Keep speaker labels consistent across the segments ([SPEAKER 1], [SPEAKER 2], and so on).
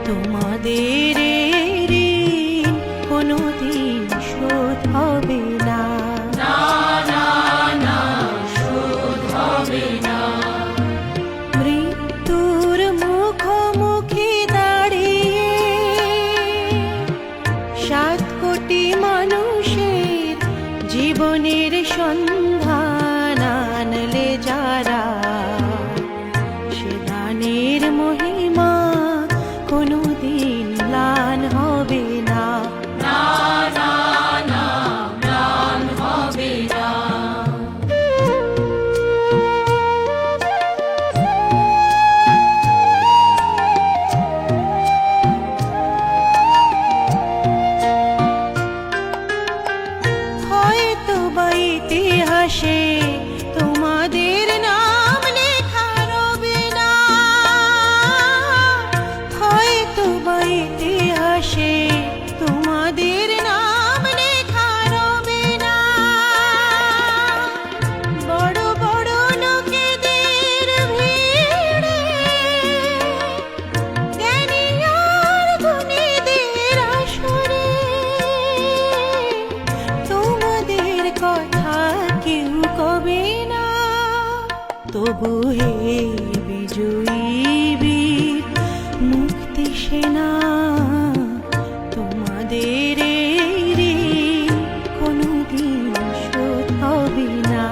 [SPEAKER 1] তোমাদের ঋণ কোনোদিন শোধ হবে না। মৃত্যুর মুখোমুখি দাঁড়িয়ে 7 কোটি মানুষের জীবনের সন্ধান আনলে যারা, সে দানের মহিমা কোনোদিন ম্লান হবে না। হয়তো বা ইতিহাসে তোমাদের নাম লেখা রবে না, হয়তো বা ইতিহাসে তোমাদের নাম লেখা রবে না। বড় বড় লোকেদের ভিড়ে জ্ঞানী আর গুণীদের আসরে তোমাদের কথা কেউ কবে না। তবু হে বিজয়ী বীর মুক্তি সেনা, তোমাদের ঋণ কোনোদিন শোধ হবে না।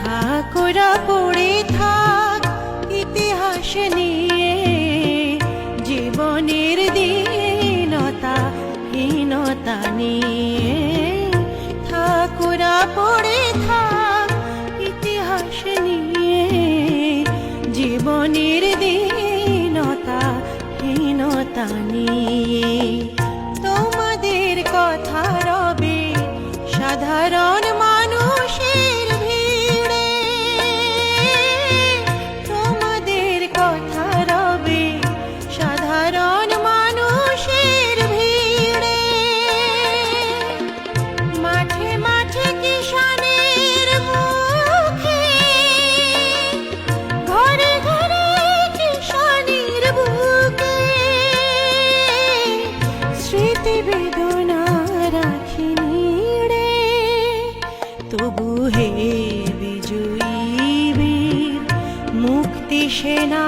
[SPEAKER 1] থাকোরা পড়ে থাক ইতিহাস নিয়ে, জীবনের দীনতা হীনতা নিয়ে। থাকোরা পড়ে থাক ইতিহাস নিয়ে, জীবনের দীনতা হীনতা নিয়ে। তোমাদের কথা রবে সাধারণ মানুষের ভিড়ে, তোমাদের কথা রবে সাধারণ মানুষের ভিড়ে। মাঠে মাঠে কিষানের মুখে, ঘরে ঘরে কিষানের বুকে স্মৃতি বেদনা রাখিনি রে। তবু হে বিজয়ী বীর মুক্তি সেনা,